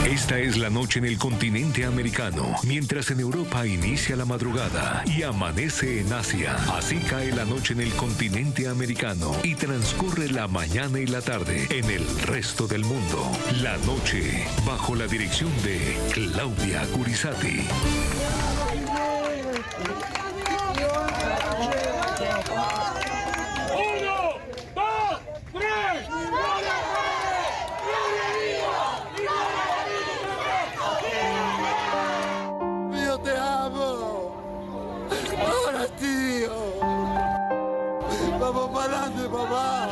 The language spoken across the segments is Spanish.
Esta es la noche en el continente americano, mientras en Europa inicia la madrugada y amanece en Asia. Así cae la noche en el continente americano y transcurre la mañana y la tarde en el resto del mundo. La noche, bajo la dirección de Claudia Gurizati. Vamos para adelante, papá.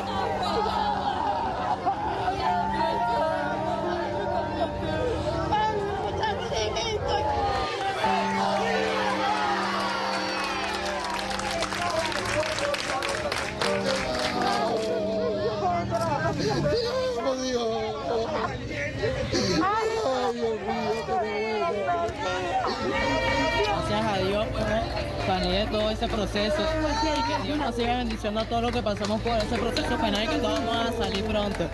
Gracias a Dios, sané todo ese proceso y que Dios nos siga bendiciendo a todos los que pasamos por ese proceso penal y que todos vamos a salir pronto.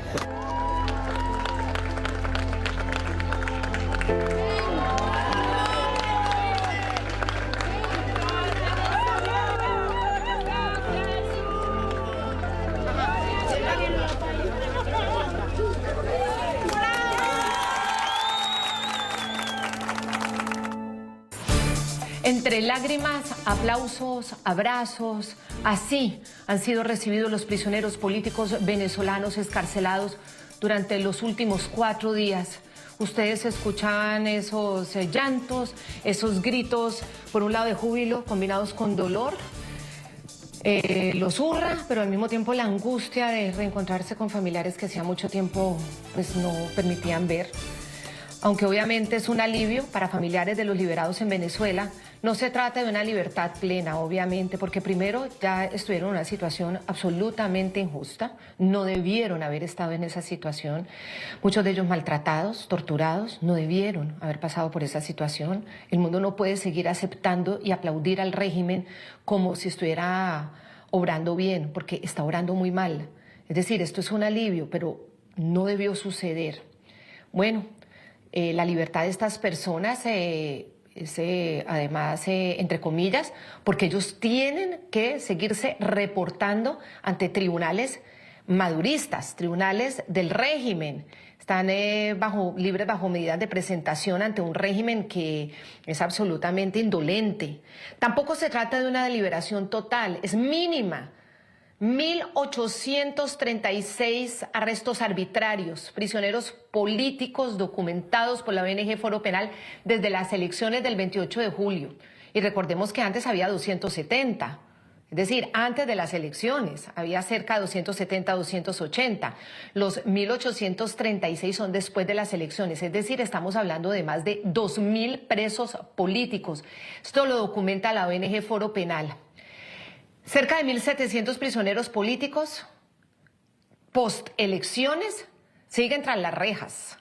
Entre lágrimas, aplausos, abrazos, así han sido recibidos los prisioneros políticos venezolanos excarcelados durante los últimos 4 días. Ustedes escuchan esos llantos, esos gritos, por un lado de júbilo combinados con dolor, los hurra, pero al mismo tiempo la angustia de reencontrarse con familiares que hacía mucho tiempo pues, no permitían ver. Aunque obviamente es un alivio para familiares de los liberados en Venezuela, no se trata de una libertad plena, obviamente, porque primero ya estuvieron en una situación absolutamente injusta, no debieron haber estado en esa situación, muchos de ellos maltratados, torturados, no debieron haber pasado por esa situación. El mundo no puede seguir aceptando y aplaudir al régimen como si estuviera obrando bien, porque está obrando muy mal. Es decir, esto es un alivio, pero no debió suceder. Bueno, la libertad de estas personas además, entre comillas, porque ellos tienen que seguirse reportando ante tribunales maduristas, tribunales del régimen. Están libres bajo medidas de presentación ante un régimen que es absolutamente indolente. Tampoco se trata de una deliberación total, es mínima. 1.836 arrestos arbitrarios, prisioneros políticos documentados por la ONG Foro Penal desde las elecciones del 28 de julio. Y recordemos que antes había 270, es decir, antes de las elecciones había cerca de 270, 280. Los 1.836 son después de las elecciones, es decir, estamos hablando de más de 2.000 presos políticos. Esto lo documenta la ONG Foro Penal. Cerca de 1.700 prisioneros políticos post-elecciones siguen tras las rejas.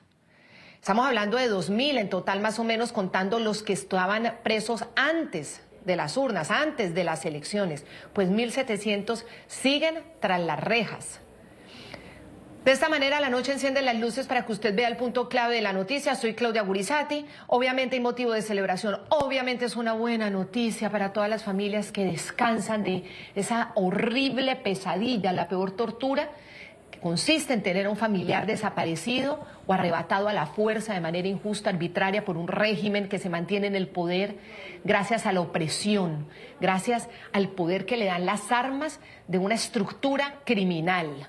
Estamos hablando de 2.000 en total, más o menos, contando los que estaban presos antes de las urnas, antes de las elecciones. Pues 1.700 siguen tras las rejas. De esta manera, la noche enciende las luces para que usted vea el punto clave de la noticia. Soy Claudia Gurizati. Obviamente hay motivo de celebración. Obviamente es una buena noticia para todas las familias que descansan de esa horrible pesadilla, la peor tortura, que consiste en tener a un familiar desaparecido o arrebatado a la fuerza de manera injusta, arbitraria, por un régimen que se mantiene en el poder gracias a la opresión, gracias al poder que le dan las armas de una estructura criminal.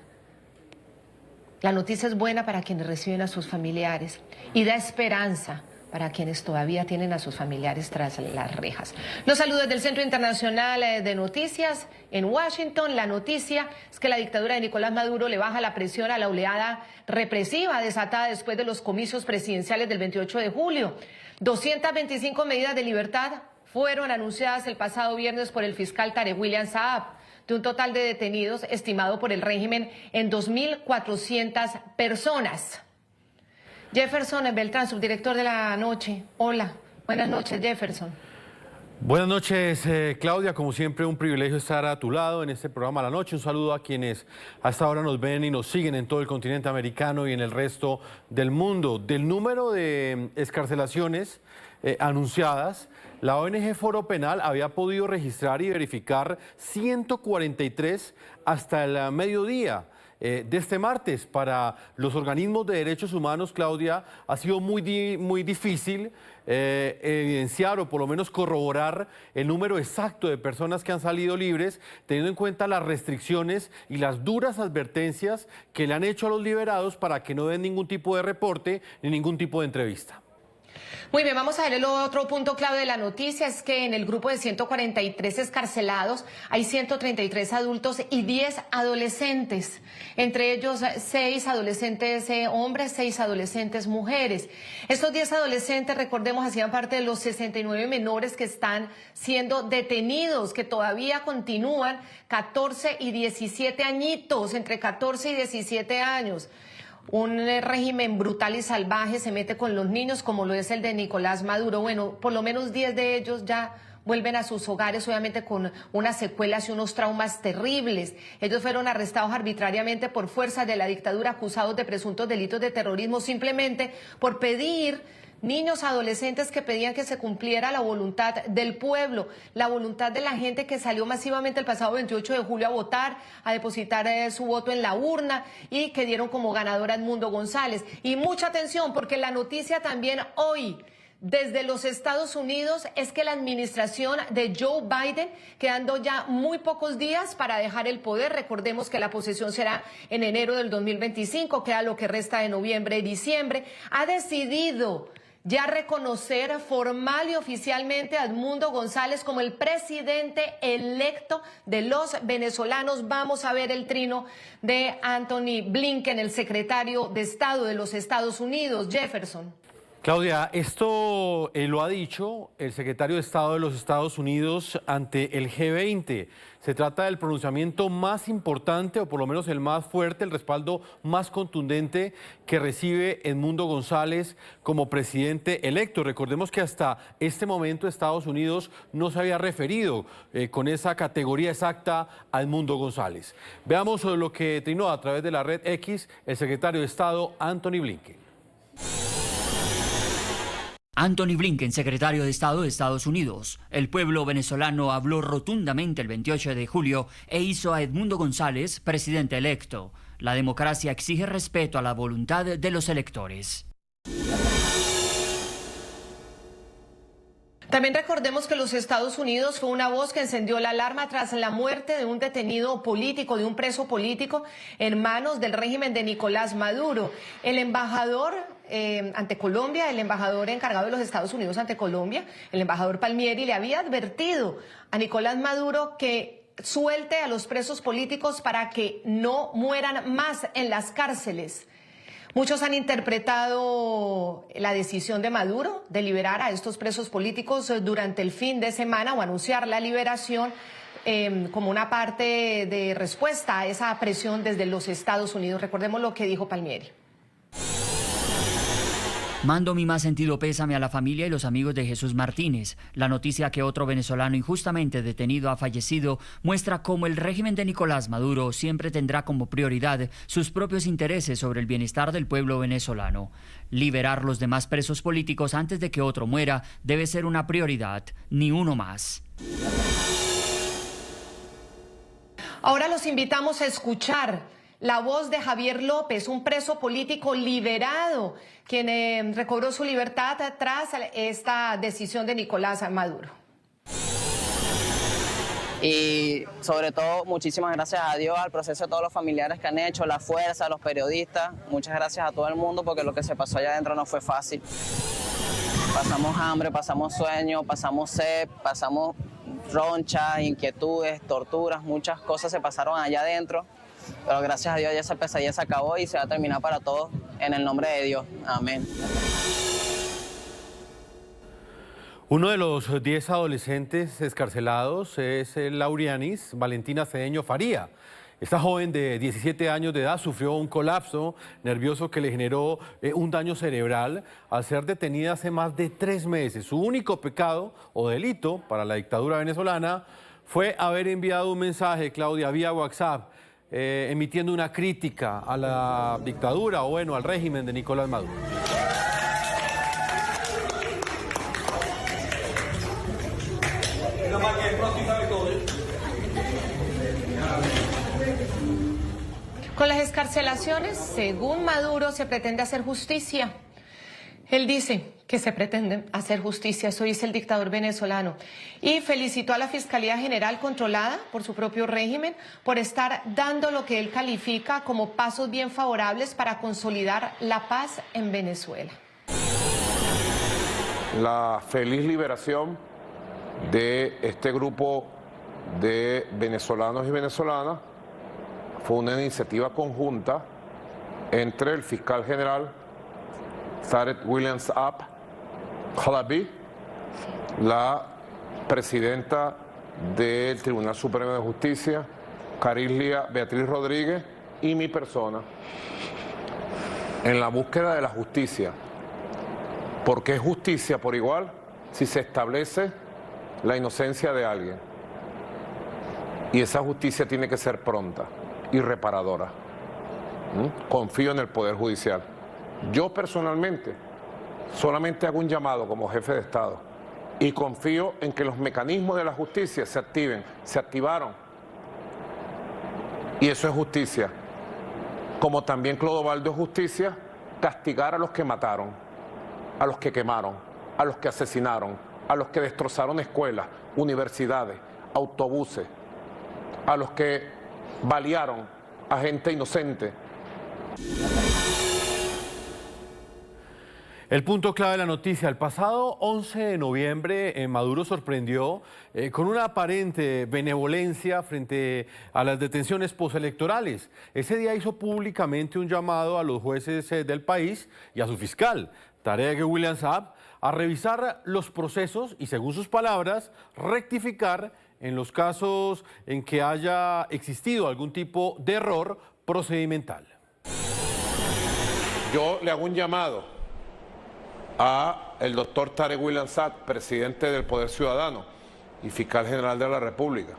La noticia es buena para quienes reciben a sus familiares y da esperanza para quienes todavía tienen a sus familiares tras las rejas. Los saludos del Centro Internacional de Noticias en Washington. La noticia es que la dictadura de Nicolás Maduro le baja la presión a la oleada represiva desatada después de los comicios presidenciales del 28 de julio. 225 medidas de libertad fueron anunciadas el pasado viernes por el fiscal Tarek William Saab, de un total de detenidos estimado por el régimen en 2.400 personas. Jefferson Beltrán, subdirector de La Noche. Hola, buenas noches, Jefferson. Buenas noches, Claudia. Como siempre, un privilegio estar a tu lado en este programa a la noche. Un saludo a quienes hasta ahora nos ven y nos siguen en todo el continente americano y en el resto del mundo. Del número de excarcelaciones anunciadas, la ONG Foro Penal había podido registrar y verificar 143 hasta el mediodía de este martes. Para los organismos de derechos humanos, Claudia, ha sido muy difícil evidenciar o por lo menos corroborar el número exacto de personas que han salido libres, teniendo en cuenta las restricciones y las duras advertencias que le han hecho a los liberados para que no den ningún tipo de reporte ni ningún tipo de entrevista. Muy bien, vamos a ver el otro punto clave de la noticia, es que en el grupo de 143 excarcelados hay 133 adultos y 10 adolescentes, entre ellos 6 adolescentes hombres, 6 adolescentes mujeres. Estos 10 adolescentes, recordemos, hacían parte de los 69 menores que están siendo detenidos, que todavía continúan, 14 y 17 añitos, entre 14 y 17 años. Un régimen brutal y salvaje se mete con los niños, como lo es el de Nicolás Maduro. Bueno, por lo menos 10 de ellos ya vuelven a sus hogares, obviamente con unas secuelas y unos traumas terribles. Ellos fueron arrestados arbitrariamente por fuerzas de la dictadura, acusados de presuntos delitos de terrorismo, simplemente por pedir, niños, adolescentes que pedían que se cumpliera la voluntad del pueblo, la voluntad de la gente que salió masivamente el pasado 28 de julio a votar, a depositar su voto en la urna y que dieron como ganadora a Edmundo González. Y mucha atención, porque la noticia también hoy desde los Estados Unidos es que la administración de Joe Biden, quedando ya muy pocos días para dejar el poder, recordemos que la posesión será en enero del 2025, queda lo que resta de noviembre y diciembre, ha decidido ya reconocer formal y oficialmente a Edmundo González como el presidente electo de los venezolanos. Vamos a ver el trino de Anthony Blinken, el secretario de Estado de los Estados Unidos. Jefferson. Claudia, esto lo ha dicho el secretario de Estado de los Estados Unidos ante el G20. Se trata del pronunciamiento más importante, o por lo menos el más fuerte, el respaldo más contundente que recibe Edmundo González como presidente electo. Recordemos que hasta este momento Estados Unidos no se había referido con esa categoría exacta a Edmundo González. Veamos lo que trinó a través de la red X el secretario de Estado Anthony Blinken. Anthony Blinken, secretario de Estado de Estados Unidos. El pueblo venezolano habló rotundamente el 28 de julio e hizo a Edmundo González presidente electo. La democracia exige respeto a la voluntad de los electores. También recordemos que los Estados Unidos fue una voz que encendió la alarma tras la muerte de un detenido político, de un preso político en manos del régimen de Nicolás Maduro. El embajador ante Colombia, el embajador encargado de los Estados Unidos ante Colombia, el embajador Palmieri, le había advertido a Nicolás Maduro que suelte a los presos políticos para que no mueran más en las cárceles. Muchos han interpretado la decisión de Maduro de liberar a estos presos políticos durante el fin de semana o anunciar la liberación como una parte de respuesta a esa presión desde los Estados Unidos. Recordemos lo que dijo Palmieri. Mando mi más sentido pésame a la familia y los amigos de Jesús Martínez. La noticia que otro venezolano injustamente detenido ha fallecido muestra cómo el régimen de Nicolás Maduro siempre tendrá como prioridad sus propios intereses sobre el bienestar del pueblo venezolano. Liberar los demás presos políticos antes de que otro muera debe ser una prioridad, ni uno más. Ahora los invitamos a escuchar la voz de Javier López, un preso político liberado, quien recobró su libertad tras esta decisión de Nicolás Maduro. Y sobre todo, muchísimas gracias a Dios, al proceso de todos los familiares que han hecho, la fuerza, los periodistas. Muchas gracias a todo el mundo porque lo que se pasó allá adentro no fue fácil. Pasamos hambre, pasamos sueño, pasamos sed, pasamos ronchas, inquietudes, torturas, muchas cosas se pasaron allá adentro. Pero gracias a Dios ya esa pesadilla se acabó y se va a terminar para todos en el nombre de Dios. Amén. Uno de los 10 adolescentes excarcelados es el Laurianis Valentina Cedeño Faría. Esta joven de 17 años de edad sufrió un colapso nervioso que le generó un daño cerebral al ser detenida hace más de 3 meses. Su único pecado o delito para la dictadura venezolana fue haber enviado un mensaje, Claudia, vía WhatsApp, emitiendo una crítica a la dictadura o bueno, al régimen de Nicolás Maduro. Con las excarcelaciones, según Maduro, se pretende hacer justicia. Él dice que se pretende hacer justicia, eso dice el dictador venezolano. Y felicitó a la Fiscalía General controlada por su propio régimen por estar dando lo que él califica como pasos bien favorables para consolidar la paz en Venezuela. La feliz liberación de este grupo de venezolanos y venezolanas fue una iniciativa conjunta entre el fiscal general Tarek William Saab Chalabi, la presidenta del Tribunal Supremo de Justicia, Carislia Beatriz Rodríguez, y mi persona, en la búsqueda de la justicia. Porque es justicia por igual si se establece la inocencia de alguien. Y esa justicia tiene que ser pronta y reparadora. Confío en el Poder Judicial. Yo personalmente solamente hago un llamado como jefe de Estado y confío en que los mecanismos de la justicia se activen, se activaron. Y eso es justicia. Como también Clodovaldo es justicia, castigar a los que mataron, a los que quemaron, a los que asesinaron, a los que destrozaron escuelas, universidades, autobuses, a los que balearon a gente inocente. El punto clave de la noticia: el pasado 11 de noviembre Maduro sorprendió con una aparente benevolencia frente a las detenciones postelectorales. Ese día hizo públicamente un llamado a los jueces del país y a su fiscal, Tarek William Saab, a revisar los procesos y, según sus palabras, rectificar en los casos en que haya existido algún tipo de error procedimental. Yo le hago un llamado a el doctor Tarek William Saab, presidente del Poder Ciudadano y fiscal general de la República.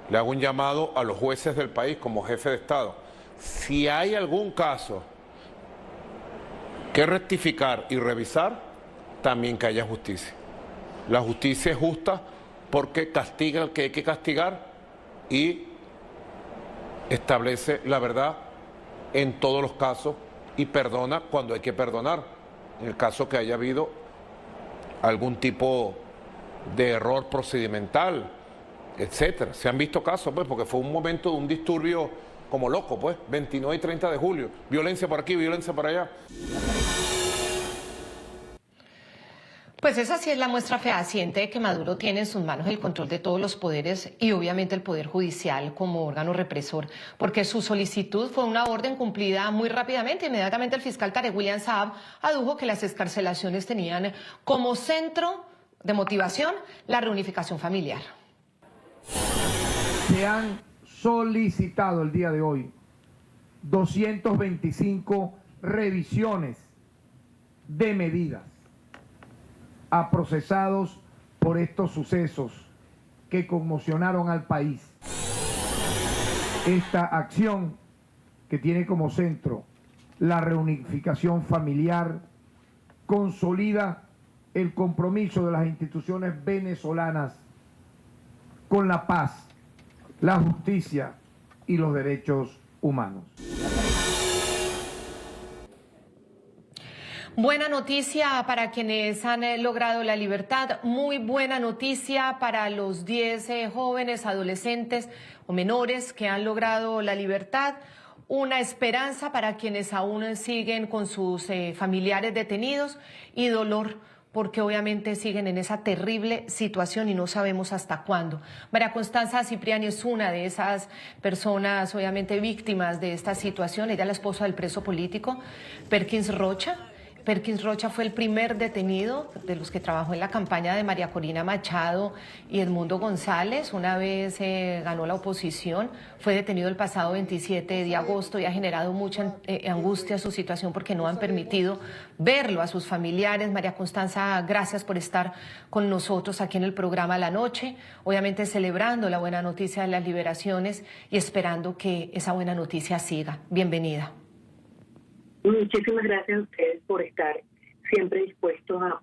Le hago un llamado a los jueces del país como jefe de Estado. Si hay algún caso que rectificar y revisar, también que haya justicia. La justicia es justa porque castiga al que hay que castigar y establece la verdad en todos los casos y perdona cuando hay que perdonar. En el caso que haya habido algún tipo de error procedimental, etcétera. Se han visto casos, pues, porque fue un momento de un disturbio como loco, pues, 29 y 30 de julio. Violencia por aquí, violencia por allá. Pues esa sí es la muestra fehaciente de que Maduro tiene en sus manos el control de todos los poderes y obviamente el Poder Judicial como órgano represor, porque su solicitud fue una orden cumplida muy rápidamente. Inmediatamente el fiscal Tarek William Saab adujo que las excarcelaciones tenían como centro de motivación la reunificación familiar. Se han solicitado el día de hoy 225 revisiones de medidas a procesados por estos sucesos que conmocionaron al país. Esta acción, que tiene como centro la reunificación familiar, consolida el compromiso de las instituciones venezolanas con la paz, la justicia y los derechos humanos. Buena noticia para quienes han logrado la libertad, muy buena noticia para los 10 jóvenes, adolescentes o menores que han logrado la libertad, una esperanza para quienes aún siguen con sus familiares detenidos y dolor porque obviamente siguen en esa terrible situación y no sabemos hasta cuándo. María Constanza Cipriani es una de esas personas obviamente víctimas de esta situación, ella es la esposa del preso político Perkins Rocha. Perkins Rocha fue el primer detenido de los que trabajó en la campaña de María Corina Machado y Edmundo González. Una vez ganó la oposición, fue detenido el pasado 27 de agosto y ha generado mucha angustia su situación porque no han permitido verlo a sus familiares. María Constanza, gracias por estar con nosotros aquí en el programa La Noche, obviamente celebrando la buena noticia de las liberaciones y esperando que esa buena noticia siga. Bienvenida. Muchísimas gracias a ustedes por estar siempre dispuestos a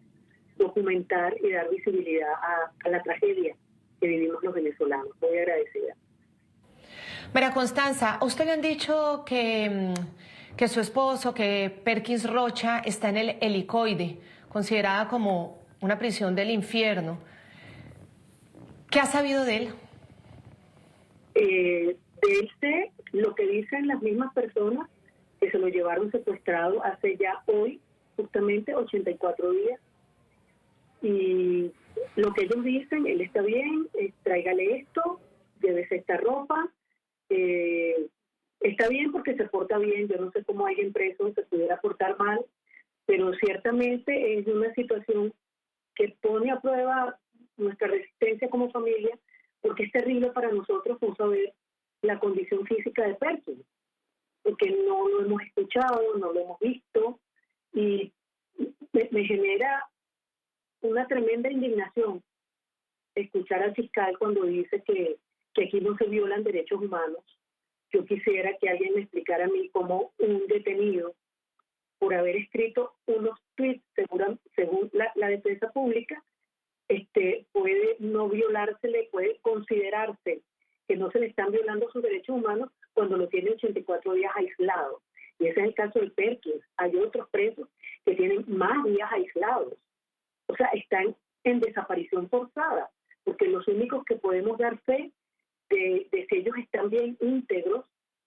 documentar y dar visibilidad a la tragedia que vivimos los venezolanos. Muy agradecida. María Constanza, a usted le han dicho que su esposo, que Perkins Rocha, está en el helicoide, considerada como una prisión del infierno. ¿Qué ha sabido de él? De él sé lo que dicen las mismas personas que se lo llevaron secuestrado hace ya hoy, justamente 84 días. Y lo que ellos dicen, él está bien, tráigale esto, llévese esta ropa, está bien porque se porta bien. Yo no sé cómo alguien preso se pudiera portar mal, pero ciertamente es una situación que pone a prueba nuestra resistencia como familia, porque es terrible para nosotros no saber la condición física de Perkins, porque no lo hemos escuchado, no lo hemos visto, y me genera una tremenda indignación escuchar al fiscal cuando dice que aquí no se violan derechos humanos. Yo quisiera que alguien me explicara a mí cómo un detenido, por haber escrito unos tweets, según la defensa pública, puede no violársele, puede considerarse que no se le están violando sus derechos humanos cuando lo tiene 84 días aislado. Y ese es el caso de Perkins. Hay otros presos que tienen más días aislados. O sea, están en desaparición forzada, porque los únicos que podemos dar fe de si ellos están bien íntegros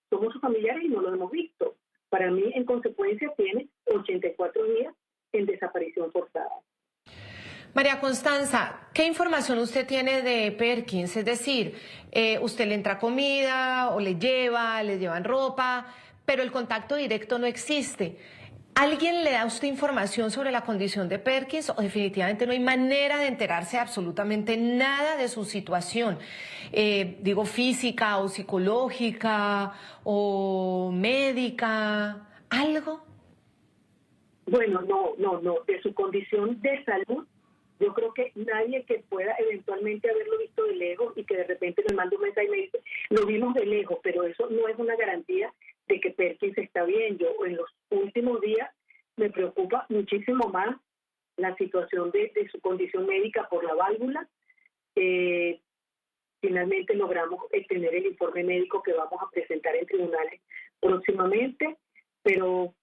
somos sus familiares y no lo hemos visto. Para mí, en consecuencia, tiene 84 días en desaparición forzada. María Constanza, ¿qué información usted tiene de Perkins? Es decir, usted le entra comida o le llevan ropa, pero el contacto directo no existe. ¿Alguien le da a usted información sobre la condición de Perkins o definitivamente no hay manera de enterarse absolutamente nada de su situación? Digo, física o psicológica o médica, ¿algo? Bueno, no. De su condición de salud, yo creo que nadie que pueda eventualmente haberlo visto de lejos y que de repente me manda un mensaje y me dice, lo vimos de lejos, pero eso no es una garantía de que Perkins está bien. Yo en los últimos días me preocupa muchísimo más la situación de su condición médica por la válvula. Finalmente logramos tener el informe médico que vamos a presentar en tribunales próximamente, pero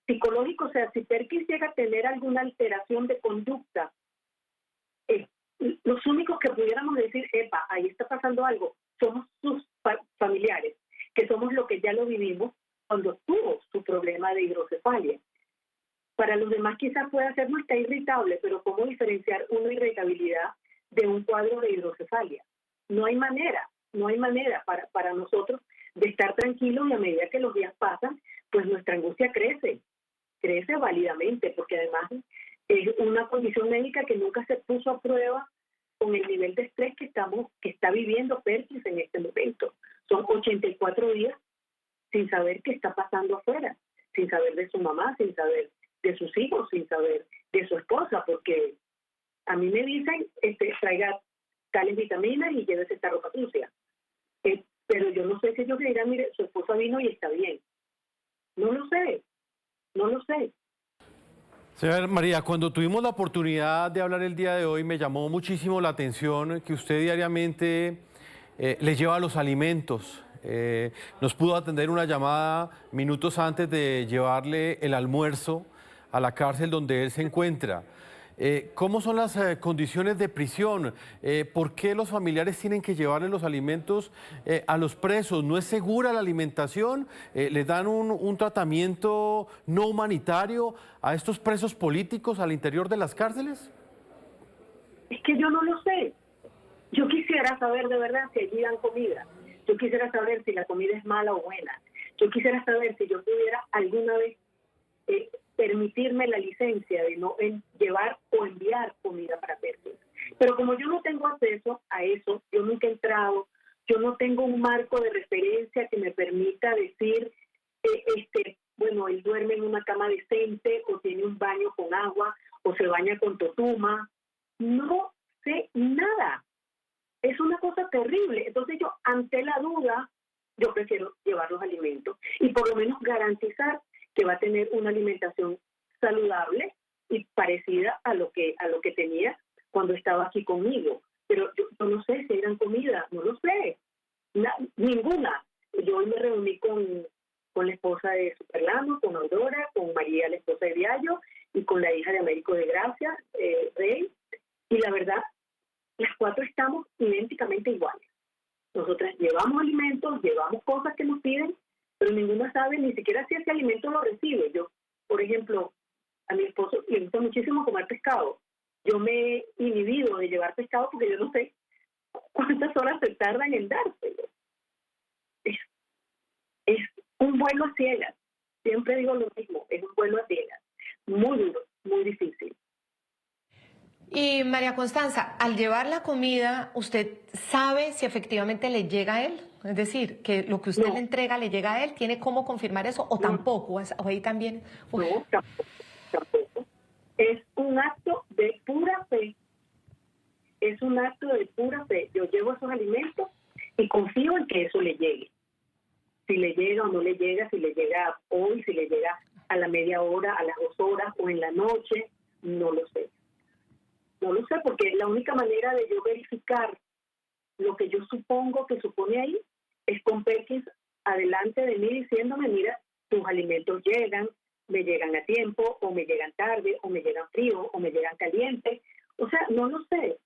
psicológico, o sea, si Perkins llega a tener alguna alteración de conducta, los únicos que pudiéramos decir, epa, ahí está pasando algo, somos sus familiares, que somos lo que ya lo vivimos cuando tuvo su problema de hidrocefalia. Para los demás quizás pueda ser, no está irritable, pero ¿cómo diferenciar una irritabilidad de un cuadro de hidrocefalia? No hay manera para nosotros de estar tranquilos, y a medida que los días pasan, pues nuestra angustia crece válidamente, porque además es una condición médica que nunca se puso a prueba con el nivel de estrés que está viviendo Perkins en este momento. Son 84 días sin saber qué está pasando afuera, sin saber de su mamá, sin saber de sus hijos, sin saber de su esposa, porque a mí me dicen, traiga tales vitaminas y llévese esta ropa sucia. Pero yo no sé si ellos me dirán, mire, su esposa vino y está bien. No lo sé. Señora María, cuando tuvimos la oportunidad de hablar el día de hoy, me llamó muchísimo la atención que usted diariamente le lleva los alimentos. Nos pudo atender una llamada minutos antes de llevarle el almuerzo a la cárcel donde él se encuentra. ¿Cómo son las condiciones de prisión? ¿Por qué los familiares tienen que llevarle los alimentos a los presos? ¿No es segura la alimentación? ¿Les dan un tratamiento no humanitario a estos presos políticos al interior de las cárceles? Es que yo no lo sé. Yo quisiera saber de verdad si allí dan comida. Yo quisiera saber si la comida es mala o buena. Yo quisiera saber si yo pudiera alguna vez permitirme la licencia de no llevar o enviar comida para Perkins. Pero como yo no tengo acceso a eso, yo nunca he entrado, yo no tengo un marco de referencia que me permita decir, bueno, él duerme en una cama decente o tiene un baño con agua o se baña con totuma. No sé nada. Es una cosa terrible. Entonces yo, ante la duda, yo prefiero llevar los alimentos y por lo menos garantizar que va a tener una alimentación saludable y parecida a lo que tenía cuando estaba aquí conmigo. Pero yo no sé si eran comida, no lo sé. Ninguna. Yo hoy me reuní con la esposa de Superlano, con Aurora, con María, la esposa de Viallo, y con la hija de Américo de Gracia, Rey. Y la verdad, las cuatro estamos idénticamente iguales. Nosotras llevamos alimentos, llevamos cosas que nos piden, pero ninguna sabe ni siquiera si ese alimento lo recibe. Yo, por ejemplo, a mi esposo le gusta muchísimo comer pescado. Yo me he inhibido de llevar pescado porque yo no sé cuántas horas se tardan en dárselo. Es un vuelo a ciegas. Siempre digo lo mismo, es un vuelo a ciegas. Muy duro, muy difícil. Y María Constanza, al llevar la comida, ¿usted sabe si efectivamente le llega a él? Es decir, que lo que usted le entrega le llega a él, ¿tiene cómo confirmar eso o tampoco? ¿O ahí también? No, tampoco. Es un acto de pura fe. Es un acto de pura fe. Yo llevo esos alimentos y confío en que eso le llegue. Si le llega o no le llega, si le llega hoy, si le llega a la media hora, a las 2 horas o en la noche, no lo sé. No lo sé, porque la única manera de yo verificar lo que yo supongo que supone ahí es con Perkins adelante de mí diciéndome, mira, tus alimentos llegan, me llegan a tiempo, o me llegan tarde, o me llegan fríos, o me llegan calientes. O sea, no lo sé.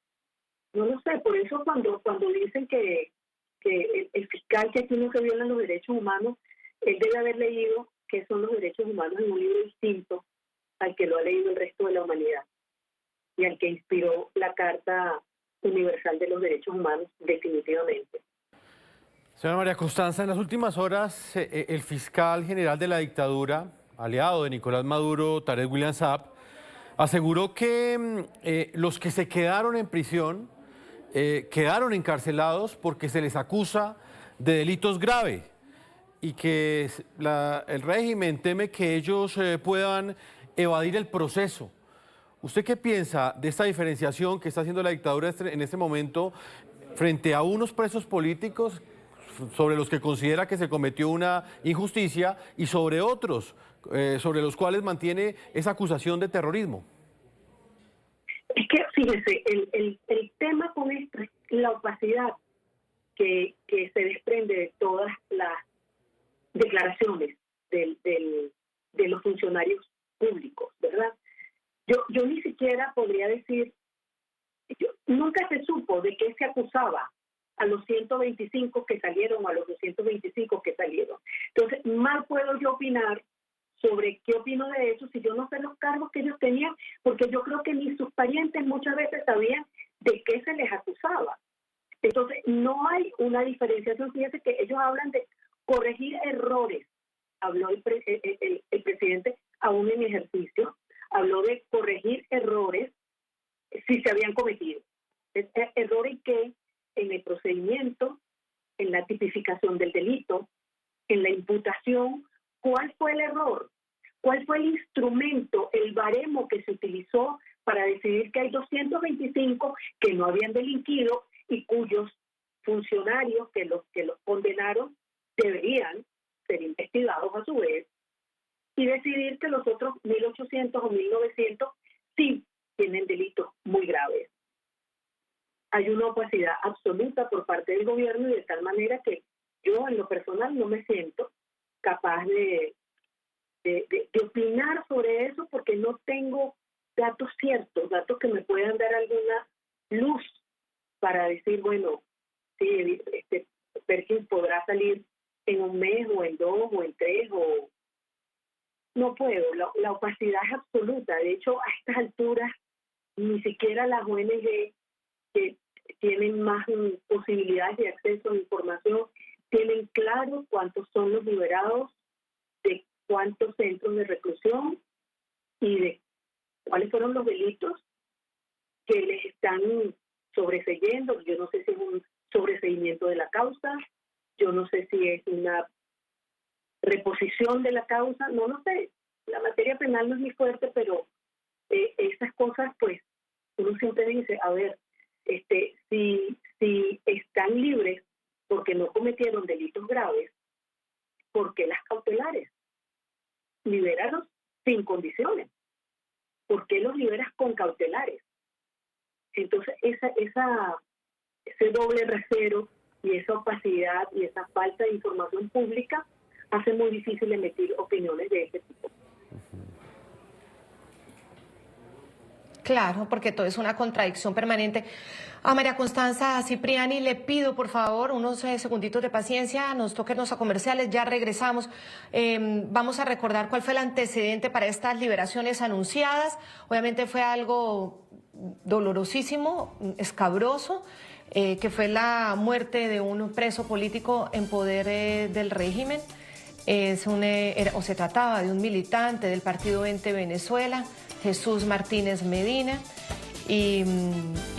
Por eso cuando dicen que el fiscal, que aquí no se violan los derechos humanos, él debe haber leído qué son los derechos humanos en un libro distinto al que lo ha leído el resto de la humanidad y al que inspiró la Carta Universal de los Derechos Humanos, definitivamente. Señora María Constanza, en las últimas horas el fiscal general de la dictadura, aliado de Nicolás Maduro, Tarek William Saab, aseguró que los que se quedaron en prisión quedaron encarcelados porque se les acusa de delitos graves y que el régimen teme que ellos puedan evadir el proceso. ¿Usted qué piensa de esta diferenciación que está haciendo la dictadura en este momento frente a unos presos políticos sobre los que considera que se cometió una injusticia y sobre otros sobre los cuales mantiene esa acusación de terrorismo? Es que, fíjese, el tema con esto es la opacidad que se desprende de todas las declaraciones de los funcionarios públicos, ¿verdad? Yo ni siquiera podría decir, nunca se supo de qué se acusaba a los 125 que salieron, a los 225 que salieron. Entonces, mal puedo yo opinar sobre qué opino de eso si yo no sé los cargos que ellos tenían, porque yo creo que ni sus parientes muchas veces sabían de qué se les acusaba. Entonces, no hay una diferenciación. Fíjense que ellos hablan de corregir errores. Habló el presidente aún en ejercicio, habló de corregir errores si se habían cometido. Errores que en el procedimiento, en la tipificación del delito, en la imputación. ¿Cuál fue el error? ¿Cuál fue el instrumento, el baremo que se utilizó para decidir que hay 225 que no habían delinquido y cuyos funcionarios que los condenaron deberían ser investigados a su vez, y decidir que los otros 1.800 o 1.900 sí tienen delitos muy graves? Hay una opacidad absoluta por parte del gobierno, y de tal manera que yo en lo personal no me siento capaz de opinar sobre eso, porque no tengo datos ciertos, datos que me puedan dar alguna luz para decir, bueno, sí, Perkins podrá salir en un mes o en 2 o en 3 o... No puedo, la opacidad es absoluta. De hecho, a estas alturas, ni siquiera las ONG que tienen más posibilidades de acceso a información tienen claro cuántos son los liberados de cuántos centros de reclusión y de cuáles fueron los delitos que les están sobreseyendo. Yo no sé si es un sobreseimiento de la causa, yo no sé si es una reposición de la causa, no lo sé. La materia penal no es muy fuerte, pero esas cosas, pues, uno siempre dice, a ver, si están libres porque no cometieron delitos graves, ¿por qué las cautelares? Libéralos sin condiciones. ¿Por qué los liberas con cautelares? Entonces, ese doble rasero y esa opacidad y esa falta de información pública hace muy difícil emitir opiniones de este tipo. Claro, porque todo es una contradicción permanente. A María Constanza Cipriani le pido, por favor, unos segunditos de paciencia, nos toquen a comerciales, ya regresamos. Vamos a recordar cuál fue el antecedente para estas liberaciones anunciadas. Obviamente fue algo dolorosísimo, escabroso, que fue la muerte de un preso político en poder del régimen. Se trataba de un militante del Partido 20 Venezuela, Jesús Martínez Medina, y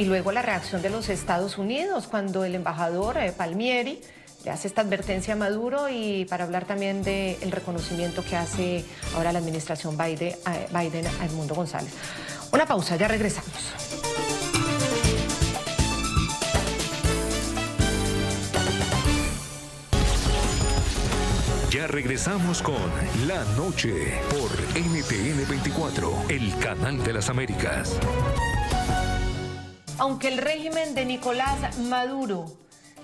luego la reacción de los Estados Unidos cuando el embajador Palmieri le hace esta advertencia a Maduro, y para hablar también del reconocimiento que hace ahora la administración Biden a Edmundo González. Una pausa, ya regresamos. Ya regresamos con La Noche por NTN 24, el canal de las Américas. Aunque el régimen de Nicolás Maduro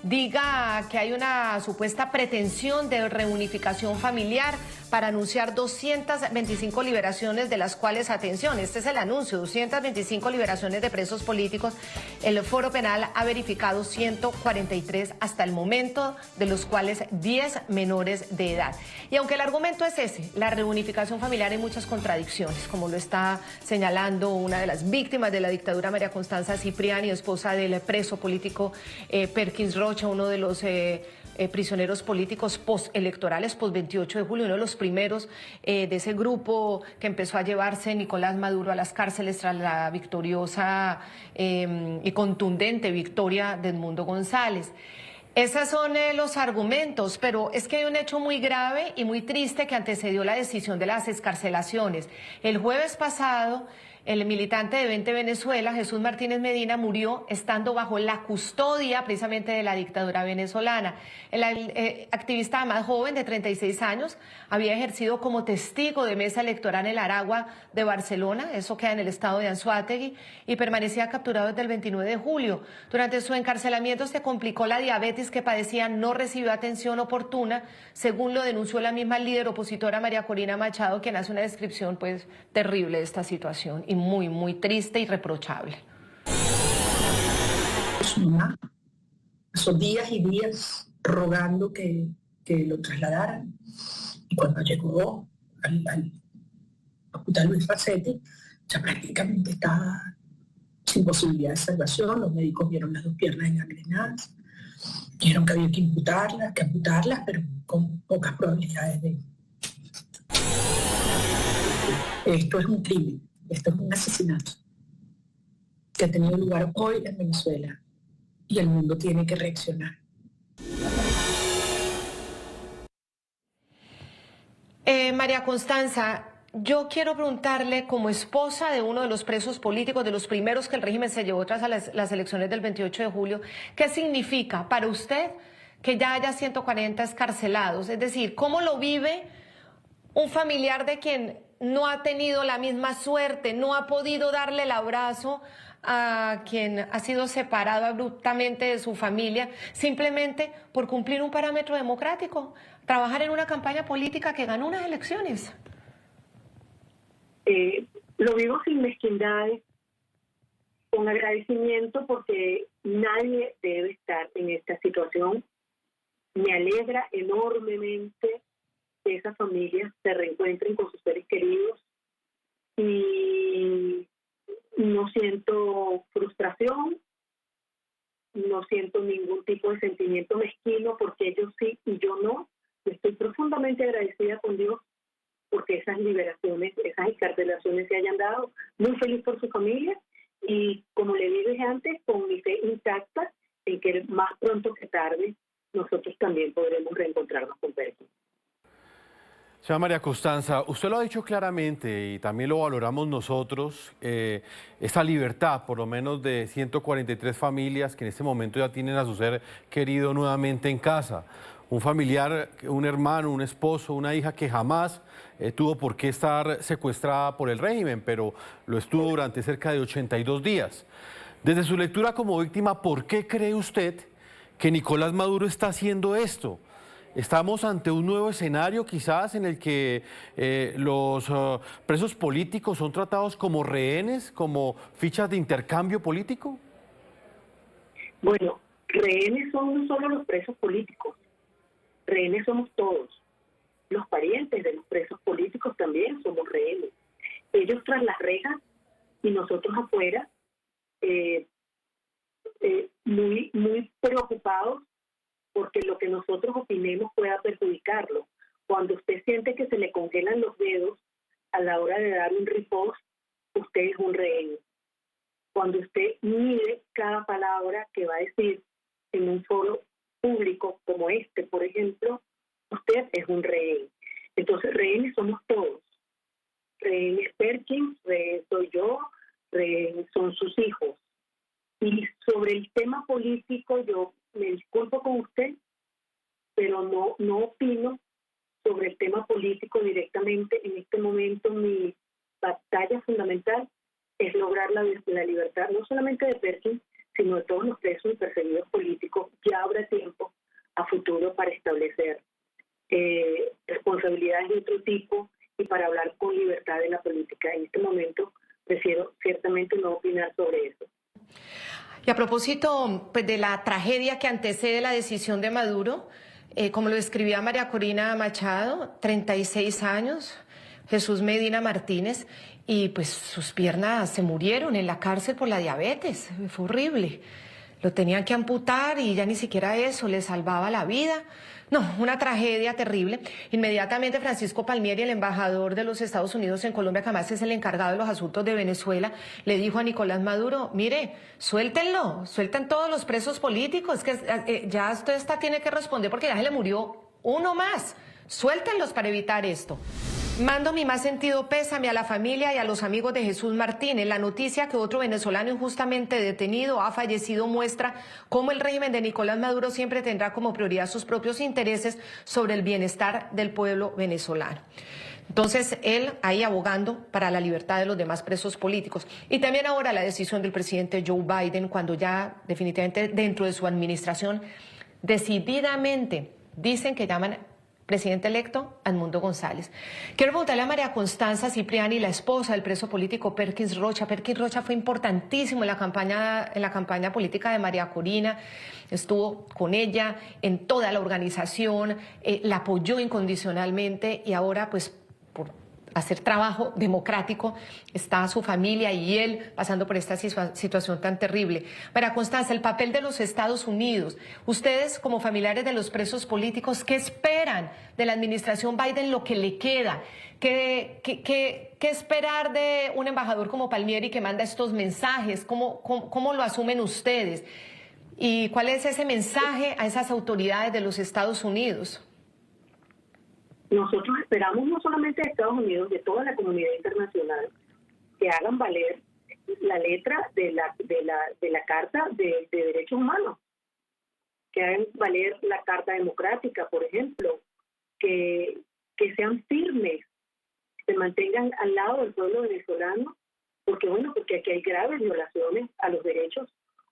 diga que hay una supuesta pretensión de reunificación familiar para anunciar 225 liberaciones, de las cuales, atención, este es el anuncio, 225 liberaciones de presos políticos, el Foro Penal ha verificado 143 hasta el momento, de los cuales 10 menores de edad. Y aunque el argumento es ese, la reunificación familiar, hay muchas contradicciones, como lo está señalando una de las víctimas de la dictadura, María Constanza Cipriani, esposa del preso político Perkins Rocha, uno de los prisioneros políticos postelectorales, post-28 de julio, uno de los primeros de ese grupo que empezó a llevarse Nicolás Maduro a las cárceles tras la victoriosa y contundente victoria de Edmundo González. Esos son los argumentos, pero es que hay un hecho muy grave y muy triste que antecedió la decisión de las excarcelaciones. El jueves pasado, el militante de 20 Venezuela, Jesús Martínez Medina, murió estando bajo la custodia precisamente de la dictadura venezolana. El activista más joven, de 36 años, había ejercido como testigo de mesa electoral en el Aragua de Barcelona, eso queda en el estado de Anzoátegui, y permanecía capturado desde el 29 de julio. Durante su encarcelamiento se complicó la diabetes que padecía, no recibió atención oportuna, según lo denunció la misma líder opositora María Corina Machado, quien hace una descripción pues terrible de esta situación y muy, muy triste y reprochable. Su mamá pasó días y días rogando que lo trasladaran, y cuando llegó al hospital Luis Racetti, ya prácticamente estaba sin posibilidad de salvación. Los médicos vieron las dos piernas engagrinadas, dijeron que había que amputarlas, pero con pocas probabilidades de... Esto es un crimen, esto es un asesinato que ha tenido lugar hoy en Venezuela, y el mundo tiene que reaccionar. María Constanza, yo quiero preguntarle, como esposa de uno de los presos políticos, de los primeros que el régimen se llevó tras las elecciones del 28 de julio, ¿qué significa para usted que ya haya 140 escarcelados? Es decir, ¿cómo lo vive un familiar de quien no ha tenido la misma suerte, no ha podido darle el abrazo a quien ha sido separado abruptamente de su familia, simplemente por cumplir un parámetro democrático, trabajar en una campaña política que ganó unas elecciones? Lo vivo sin mezquindades, con agradecimiento, porque nadie debe estar en esta situación. Me alegra enormemente que esas familias se reencuentren con sus seres queridos, y no siento frustración, no siento ningún tipo de sentimiento mezquino porque ellos sí y yo no. Estoy profundamente agradecida con Dios porque esas liberaciones, esas excarcelaciones se hayan dado. Muy feliz por su familia y, como le dije antes, con mi fe intacta en que más pronto que tarde nosotros también podremos reencontrarnos con Perkin. Señora María Constanza, usted lo ha dicho claramente y también lo valoramos nosotros, esa libertad, por lo menos de 143 familias que en este momento ya tienen a su ser querido nuevamente en casa. Un familiar, un hermano, un esposo, una hija que jamás tuvo por qué estar secuestrada por el régimen, pero lo estuvo durante cerca de 82 días. Desde su lectura como víctima, ¿por qué cree usted que Nicolás Maduro está haciendo esto? ¿Estamos ante un nuevo escenario quizás en el que los presos políticos son tratados como rehenes, como fichas de intercambio político? Bueno, rehenes son no solo los presos políticos, rehenes somos todos. Los parientes de los presos políticos también somos rehenes. Ellos tras las rejas y nosotros afuera, muy preocupados porque lo que nosotros opinemos pueda perjudicarlo. Cuando usted siente que se le congelan los dedos a la hora de dar un riposte, usted es un rehén. Cuando usted mide cada palabra que va a decir en un foro público como este, por ejemplo, usted es un rehén. Entonces, rehenes somos todos. Rehén es Perkin, rehén soy yo, rehén son sus hijos. Y sobre el tema político, yo me disculpo con usted, pero no opino sobre el tema político directamente. En este momento mi batalla fundamental es lograr la libertad, no solamente de Perkin, sino de todos los presos y perseguidos políticos. Ya habrá tiempo a futuro para establecer responsabilidades de otro tipo y para hablar con libertad de la política. En este momento prefiero ciertamente no opinar sobre eso. Y a propósito pues, de la tragedia que antecede la decisión de Maduro, como lo escribía María Corina Machado, 36 años, Jesús Medina Martínez, y pues sus piernas se murieron en la cárcel por la diabetes. Fue horrible. Lo tenían que amputar y ya ni siquiera eso le salvaba la vida. No, una tragedia terrible. Inmediatamente Francisco Palmieri, el embajador de los Estados Unidos en Colombia, que además es el encargado de los asuntos de Venezuela, le dijo a Nicolás Maduro, mire, suéltenlo, suelten todos los presos políticos, que ya usted tiene que responder porque ya se le murió uno más. Suéltenlos para evitar esto. Mando mi más sentido pésame a la familia y a los amigos de Jesús Martínez. La noticia que otro venezolano injustamente detenido ha fallecido muestra cómo el régimen de Nicolás Maduro siempre tendrá como prioridad sus propios intereses sobre el bienestar del pueblo venezolano. Entonces, él ahí abogando para la libertad de los demás presos políticos. Y también ahora la decisión del presidente Joe Biden, cuando ya definitivamente dentro de su administración decididamente dicen que llaman presidente electo Edmundo González. Quiero preguntarle a María Constanza Cipriani, la esposa del preso político Perkins Rocha. Perkins Rocha fue importantísimo en la campaña política de María Corina, estuvo con ella en toda la organización, la apoyó incondicionalmente y ahora pues por hacer trabajo democrático está su familia y él pasando por esta situación tan terrible. María Constanza, el papel de los Estados Unidos. Ustedes como familiares de los presos políticos, ¿qué esperan de la administración Biden, lo que le queda? ¿Qué esperar de un embajador como Palmieri que manda estos mensajes? ¿Cómo lo asumen ustedes? ¿Y cuál es ese mensaje a esas autoridades de los Estados Unidos? Nosotros esperamos no solamente de Estados Unidos, de toda la comunidad internacional, que hagan valer la letra de la Carta de Derechos Humanos, que hagan valer la Carta Democrática, por ejemplo, que sean firmes, se mantengan al lado del pueblo venezolano, porque aquí hay graves violaciones a los derechos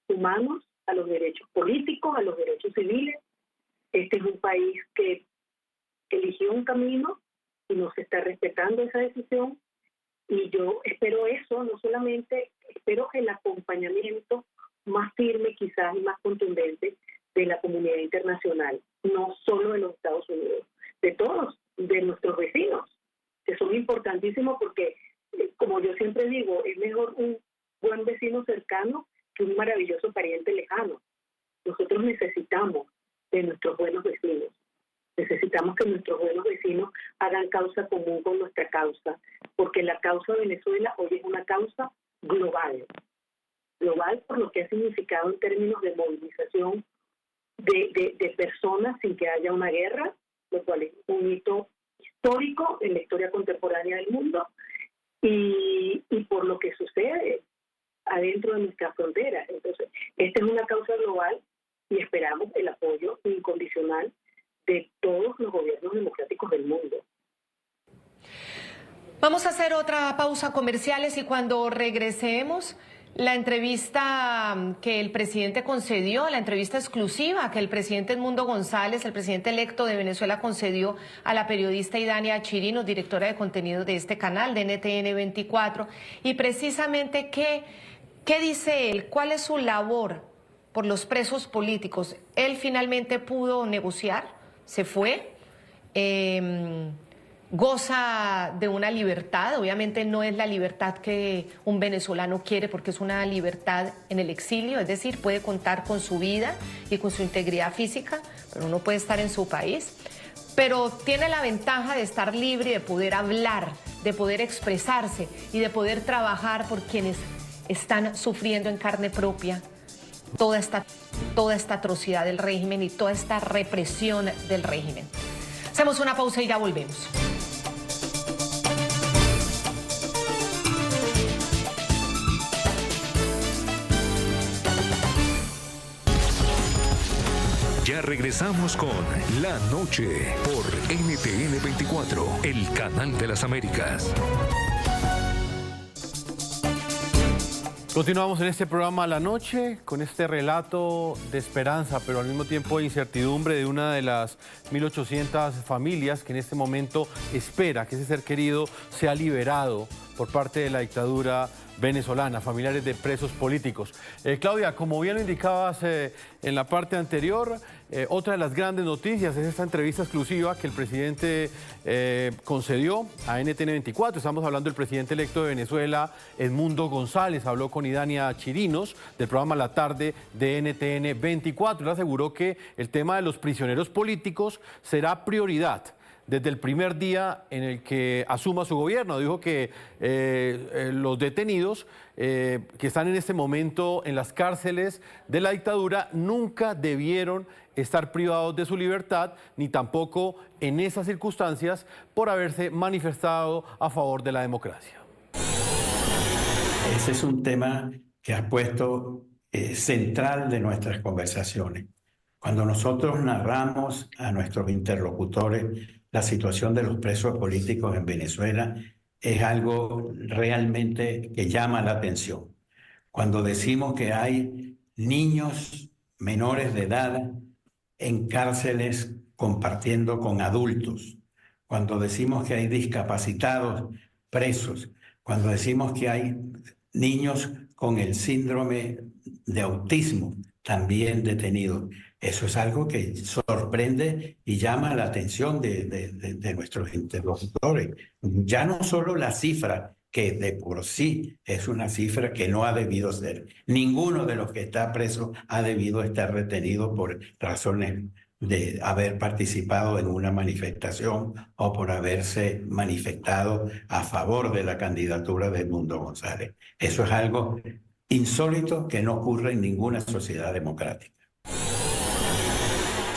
humanos, a los derechos políticos, a los derechos civiles. Este es un país que eligió un camino y no se está respetando esa decisión, y yo espero eso, no solamente espero el acompañamiento más firme quizás y más contundente de la comunidad internacional, no solo de los Estados Unidos, de todos, de nuestros vecinos, que son importantísimos porque, como yo siempre digo, es mejor un buen vecino cercano que un maravilloso pariente lejano. Nosotros necesitamos de nuestros buenos vecinos. Necesitamos que nuestros buenos vecinos hagan causa común con nuestra causa, porque la causa de Venezuela hoy es una causa global. Global por lo que ha significado en términos de movilización de personas sin que haya una guerra, lo cual es un hito histórico en la historia contemporánea del mundo, y por lo que sucede adentro de nuestras fronteras. Entonces, esta es una causa global y esperamos el apoyo incondicional de todos los gobiernos democráticos del mundo. Vamos a hacer otra pausa comerciales y cuando regresemos, la entrevista que el presidente concedió, la entrevista exclusiva que el presidente Edmundo González, el presidente electo de Venezuela, concedió a la periodista Idania Chirinos, directora de contenido de este canal, de NTN 24, y precisamente ¿qué dice él? ¿Cuál es su labor por los presos políticos? Él finalmente pudo negociar, se fue, goza de una libertad, obviamente no es la libertad que un venezolano quiere porque es una libertad en el exilio, es decir, puede contar con su vida y con su integridad física, pero no puede estar en su país. Pero tiene la ventaja de estar libre, de poder hablar, de poder expresarse y de poder trabajar por quienes están sufriendo en carne propia toda esta atrocidad del régimen y toda esta represión del régimen. Hacemos una pausa y ya volvemos. Ya regresamos con La Noche por NTN 24, el canal de las Américas. Continuamos en este programa La Noche con este relato de esperanza, pero al mismo tiempo de incertidumbre de una de las 1.800 familias que en este momento espera que ese ser querido sea liberado por parte de la dictadura venezolana, familiares de presos políticos. Claudia, como bien lo indicabas en la parte anterior, otra de las grandes noticias es esta entrevista exclusiva que el presidente concedió a NTN 24. Estamos hablando del presidente electo de Venezuela, Edmundo González. Habló con Idania Chirinos del programa La Tarde de NTN 24. Él aseguró que el tema de los prisioneros políticos será prioridad desde el primer día en el que asuma su gobierno. Dijo que los detenidos que están en este momento en las cárceles de la dictadura nunca debieron estar privados de su libertad, ni tampoco en esas circunstancias por haberse manifestado a favor de la democracia. Ese es un tema que has puesto central de nuestras conversaciones. Cuando nosotros narramos a nuestros interlocutores la situación de los presos políticos en Venezuela, es algo realmente que llama la atención. Cuando decimos que hay niños menores de edad en cárceles compartiendo con adultos, cuando decimos que hay discapacitados presos, cuando decimos que hay niños con el síndrome de autismo también detenidos, eso es algo que sorprende y llama la atención de nuestros interlocutores. Ya no solo la cifra, que de por sí es una cifra que no ha debido ser. Ninguno de los que está preso ha debido estar retenido por razones de haber participado en una manifestación o por haberse manifestado a favor de la candidatura de Edmundo González. Eso es algo insólito que no ocurre en ninguna sociedad democrática.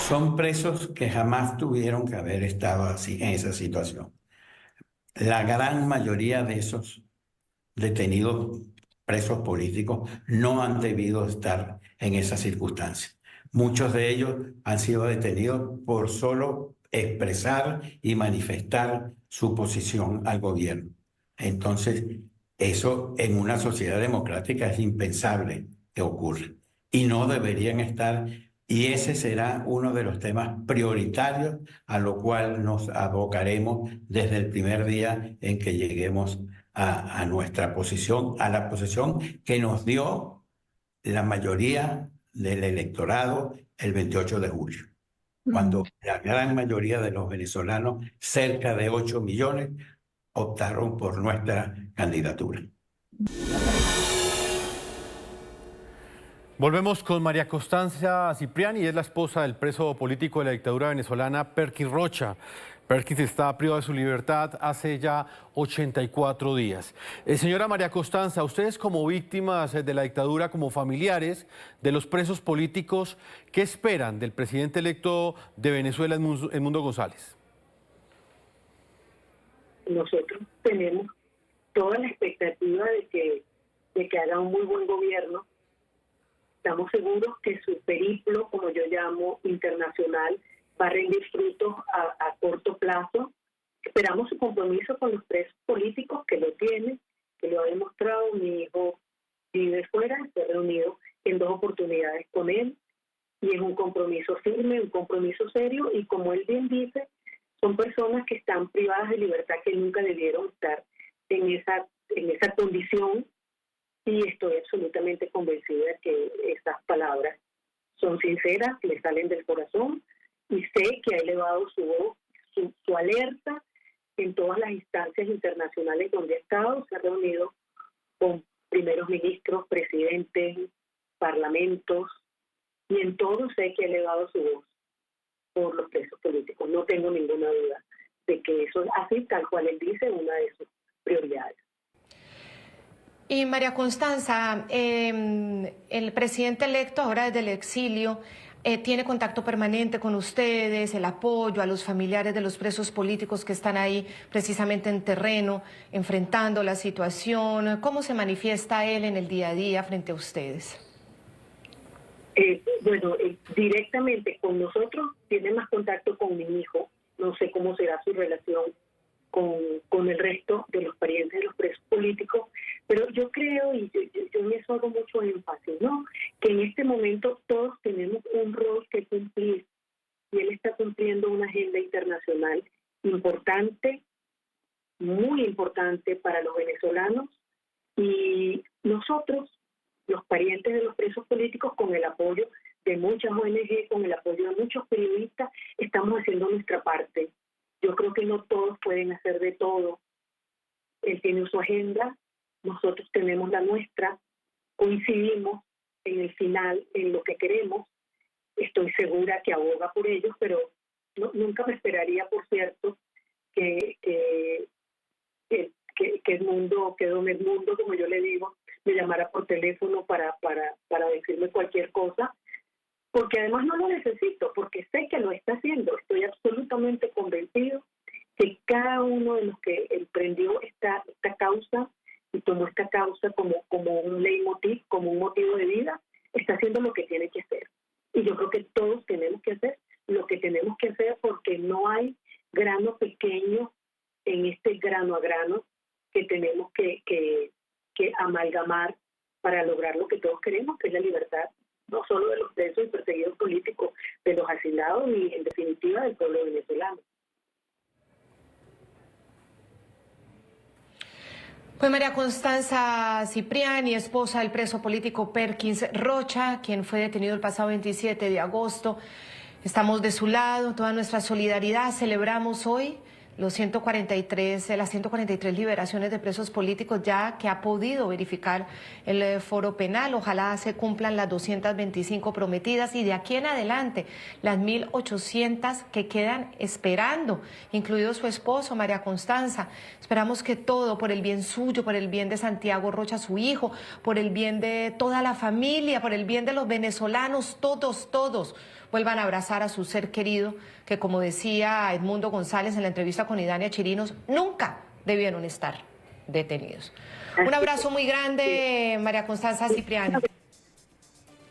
Son presos que jamás tuvieron que haber estado así en esa situación. La gran mayoría de esos detenidos presos políticos no han debido estar en esas circunstancias. Muchos de ellos han sido detenidos por solo expresar y manifestar su posición al gobierno. Entonces, eso en una sociedad democrática es impensable que ocurra y no deberían estar. Y ese será uno de los temas prioritarios a lo cual nos abocaremos desde el primer día en que lleguemos a nuestra posición, a la posición que nos dio la mayoría del electorado el 28 de julio, cuando la gran mayoría de los venezolanos, cerca de 8 millones, optaron por nuestra candidatura. Volvemos con María Constanza Cipriani, es la esposa del preso político de la dictadura venezolana, Perkins Rocha. Perkins está privado de su libertad hace ya 84 días. Señora María Constanza, ustedes como víctimas de la dictadura, como familiares de los presos políticos, ¿qué esperan del presidente electo de Venezuela, Edmundo González? Nosotros tenemos toda la expectativa de que haga un muy buen gobierno. Estamos seguros que su periplo, como yo llamo, internacional, va a rendir frutos a corto plazo. Esperamos su compromiso con los presos políticos, que lo tiene, que lo ha demostrado. Mi hijo vive fuera, se ha reunido en 2 oportunidades con él, y es un compromiso firme, un compromiso serio, y como él bien dice, son personas que están privadas de libertad, que nunca debieron estar en esa condición. Y estoy absolutamente convencida de que esas palabras son sinceras, le salen del corazón, y sé que ha elevado su voz, su alerta en todas las instancias internacionales donde ha estado. Se ha reunido con primeros ministros, presidentes, parlamentos, y en todo sé que ha elevado su voz por los presos políticos. No tengo ninguna duda de que eso es así, tal cual él dice, una de sus prioridades. Y María Constanza, el presidente electo ahora desde el exilio tiene contacto permanente con ustedes, el apoyo a los familiares de los presos políticos que están ahí precisamente en terreno, enfrentando la situación. ¿Cómo se manifiesta él en el día a día frente a ustedes? Directamente con nosotros tiene más contacto con mi hijo. No sé cómo será su relación con el resto de los parientes de los presos políticos, pero yo creo, y yo en eso hago mucho énfasis, ¿no?, que en este momento todos tenemos un rol que cumplir, y él está cumpliendo una agenda internacional importante, muy importante para los venezolanos, y nosotros, los parientes de los presos políticos, con el apoyo de muchas ONG, con el apoyo de muchos periodistas, estamos haciendo nuestra parte. Yo creo que no todos pueden hacer de todo. Él tiene su agenda, nosotros tenemos la nuestra, coincidimos en el final, en lo que queremos. Estoy segura que aboga por ellos, pero nunca me esperaría, por cierto, que Edmundo, que don Edmundo, como yo le digo, me llamara por teléfono para decirme cualquier cosa, porque además no lo necesito, porque sé que lo está haciendo. Estoy absolutamente convencido que cada uno de los que emprendió esta causa y tomó esta causa como un leitmotiv, como un motivo de vida, está haciendo lo que tiene que hacer. Y yo creo que todos tenemos que hacer lo que tenemos que hacer, porque no hay grano pequeño en este grano a grano que tenemos que amalgamar para lograr lo que todos queremos, que es la libertad, no solo de los presos y perseguidos políticos, de los asilados y, en definitiva, del pueblo venezolano. Pues María Constanza Cipriani, esposa del preso político Perkins Rocha, quien fue detenido el pasado 27 de agosto. Estamos de su lado, toda nuestra solidaridad. Celebramos hoy las 143 liberaciones de presos políticos ya que ha podido verificar el foro penal. Ojalá se cumplan las 225 prometidas y de aquí en adelante las 1.800 que quedan esperando, incluido su esposo, María Constanza. Esperamos que todo, por el bien suyo, por el bien de Santiago Rocha, su hijo, por el bien de toda la familia, por el bien de los venezolanos, todos vuelvan a abrazar a su ser querido, que, como decía Edmundo González en la entrevista con Idania Chirinos, nunca debieron estar detenidos. Un abrazo muy grande, María Constanza Cipriani.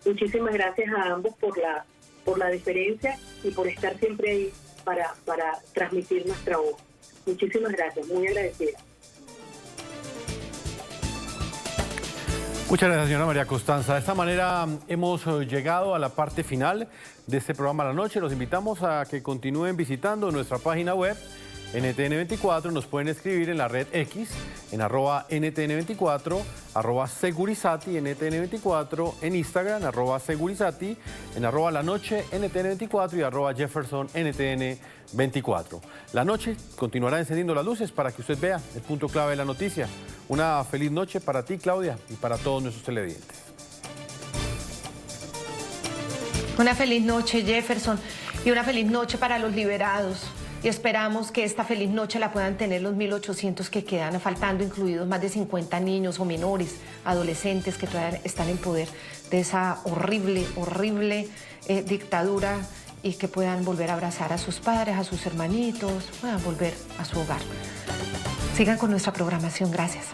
Muchísimas gracias a ambos por la deferencia y por estar siempre ahí para transmitir nuestra voz. Muchísimas gracias, muy agradecida. Muchas gracias, señora María Constanza. De esta manera hemos llegado a la parte final de este programa La Noche. Los invitamos a que continúen visitando nuestra página web NTN24. Nos pueden escribir en la red X, en @NTN24, @Segurizati, NTN24, en Instagram, @Segurizati, en @La Noche, NTN24 y @Jefferson, NTN24. La Noche continuará encendiendo las luces para que usted vea el punto clave de la noticia. Una feliz noche para ti, Claudia, y para todos nuestros televidentes. Una feliz noche, Jefferson, y una feliz noche para los liberados. Y esperamos que esta feliz noche la puedan tener los 1.800 que quedan faltando, incluidos más de 50 niños o menores, adolescentes que todavía están en poder de esa horrible dictadura, y que puedan volver a abrazar a sus padres, a sus hermanitos, puedan volver a su hogar. Sigan con nuestra programación. Gracias.